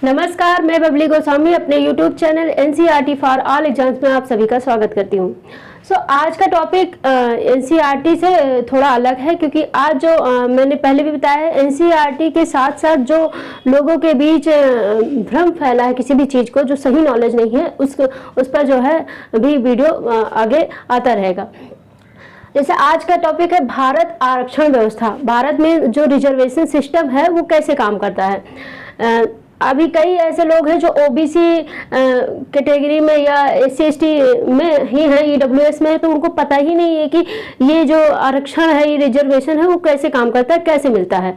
नमस्कार, मैं बबली गोस्वामी अपने YouTube channel NCERT for all exams में आप सभी का स्वागत करती हूँ। आज का टॉपिक NCERT से थोड़ा अलग है, क्योंकि आज जो मैंने पहले भी बताया है, NCERT के साथ साथ जो लोगों के बीच भ्रम फैला है किसी भी चीज़ को, जो सही नॉलेज नहीं है, उस पर जो है भी वीडियो आगे आता रहेगा। जैसे आज का टॉपिक है भारत आरक्षण व्यवस्था। भारत में जो रिजर्वेशन सिस्टम है वो कैसे काम करता है। अभी कई ऐसे लोग हैं जो OBC कैटेगरी में या SC/ST में ही हैं, EWS में है, तो उनको पता ही नहीं है कि ये जो आरक्षण है, ये रिजर्वेशन है, वो कैसे काम करता है, कैसे मिलता है।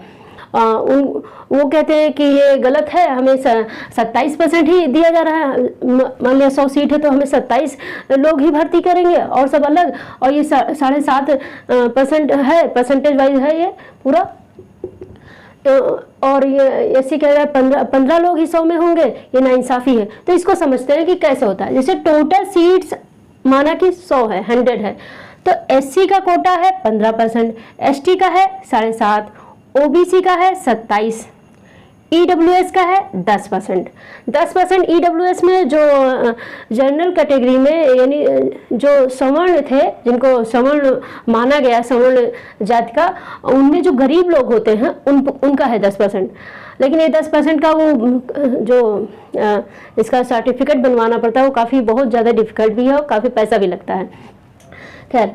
वो कहते हैं कि ये गलत है, हमें 27% ही दिया जा रहा है। मान लिया 100 सीट है तो हमें 27 लोग ही भर्ती करेंगे और सब अलग, और ये 7.5% है, परसेंटेज वाइज है ये पूरा। तो और ये ऐसी कह रहा है 15 लोग ही 100 में होंगे, ये नाइंसाफी है। तो इसको समझते हैं कि कैसे होता है। जैसे टोटल सीट्स माना कि 100 है, 100 है, तो SC का कोटा है 15%, ST का है 7.5%, OBC का है 27%, EWS का है 10%। 10% EWS में जो जनरल कैटेगरी में, यानी जो सवर्ण थे, जिनको सवर्ण माना गया, सवर्ण जाति का, उनमें जो गरीब लोग होते हैं उनका है 10%। लेकिन ये 10% का वो जो इसका सर्टिफिकेट बनवाना पड़ता है, वो काफ़ी बहुत ज़्यादा डिफिकल्ट भी है और काफ़ी पैसा भी लगता है। खैर,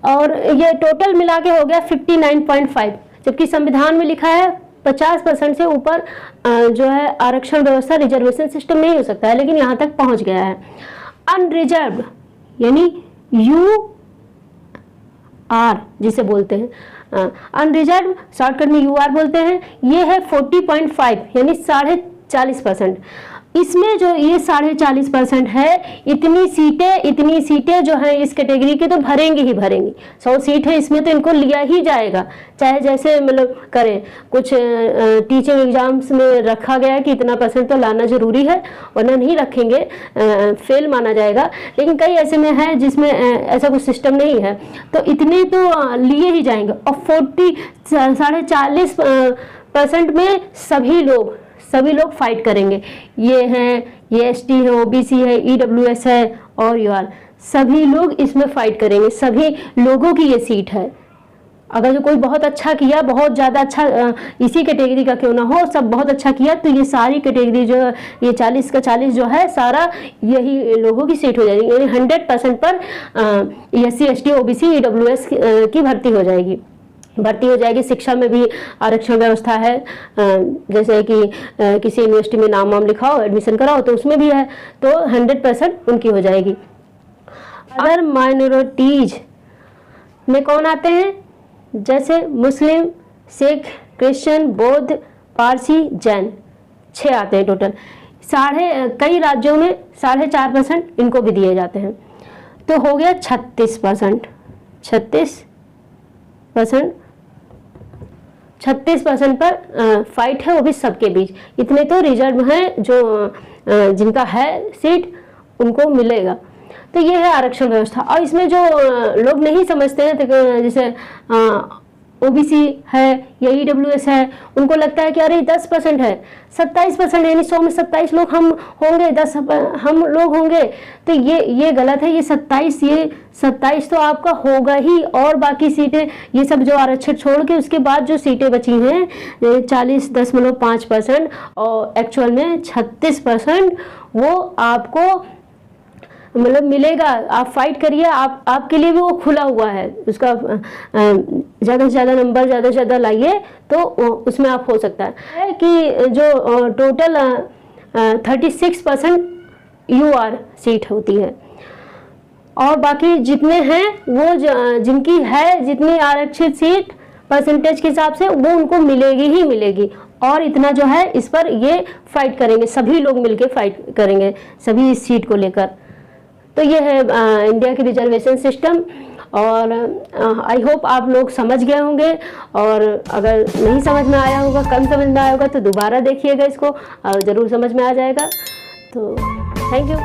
और ये टोटल मिला के हो गया 59.5, जबकि संविधान में लिखा है 50% से ऊपर जो है आरक्षण व्यवस्था, रिजर्वेशन सिस्टम नहीं हो सकता है, लेकिन यहाँ तक पहुँच गया है। अनरिजर्व यानी UR जिसे बोलते हैं, अनरिजर्व शॉर्टकट में UR बोलते हैं, ये है 40.5 यानी 40.5%। इसमें जो ये 40.5% है, इतनी सीटें जो हैं इस कैटेगरी की तो भरेंगी ही भरेंगी। 100 सीट है, इसमें तो इनको लिया ही जाएगा, चाहे जैसे मतलब करें। कुछ टीचिंग एग्जाम्स में रखा गया है कि इतना % तो लाना जरूरी है, वरना नहीं रखेंगे, फेल माना जाएगा। लेकिन कई ऐसे में है जिसमें ऐसा कुछ सिस्टम नहीं है, तो इतने तो लिए ही जाएंगे। और 40% में सभी लोग फाइट करेंगे। ये हैं, ये ST है, OBC है, EWS है और UR, सभी लोग इसमें फाइट करेंगे। सभी लोगों की ये सीट है। अगर जो कोई बहुत अच्छा किया, बहुत ज़्यादा अच्छा, इसी कैटेगरी का क्यों ना हो, सब बहुत अच्छा किया, तो ये सारी कैटेगरी जो ये 40 का 40 जो है, सारा यही लोगों की सीट हो जाएगी। यानी 100% पर SC, ST, OBC, EWS की भर्ती हो जाएगी। शिक्षा में भी आरक्षण व्यवस्था है। जैसे कि किसी यूनिवर्सिटी में नाम लिखाओ, एडमिशन कराओ, तो उसमें भी है, तो 100% उनकी हो जाएगी। अदर माइनॉरिटीज में कौन आते हैं? जैसे मुस्लिम, सिख, क्रिश्चियन, बौद्ध, पारसी, जैन, 6 आते हैं टोटल। कई राज्यों में 4.5% इनको भी दिए जाते हैं, तो हो गया 36%। 36% पर फाइट है, वो भी सबके बीच। इतने तो रिजर्व हैं, जो जिनका है सीट उनको मिलेगा। तो ये है आरक्षण व्यवस्था। और इसमें जो लोग नहीं समझते हैं, तो जैसे OBC है या EWS है, उनको लगता है कि अरे 10% है, 27% यानी 100 में 27 लोग हम होंगे, 10 हम लोग होंगे, तो ये गलत है। ये 27 तो आपका होगा ही, और बाकी सीटें, ये सब जो आरक्षण छोड़ के उसके बाद जो सीटें बची हैं 40.5%, और एक्चुअल में 36% वो आपको मतलब मिलेगा। आप फाइट करिए, आपके लिए भी वो खुला हुआ है। उसका ज़्यादा से ज़्यादा नंबर, ज़्यादा से ज़्यादा लाइए तो उसमें आप हो सकता है कि जो टोटल 36% UR सीट होती है, और बाकी जितने हैं वो जिनकी है, जितनी आरक्षित सीट परसेंटेज के हिसाब से, वो उनको मिलेगी ही मिलेगी। और इतना जो है इस पर ये फाइट करेंगे, सभी लोग मिलके फाइट करेंगे सभी इस सीट को लेकर। तो ये है इंडिया की रिजर्वेशन सिस्टम। और आई होप आप लोग समझ गए होंगे, और अगर नहीं समझ में आया होगा, कम समझ में आया होगा, तो दोबारा देखिएगा इसको, और ज़रूर समझ में आ जाएगा। तो थैंक यू।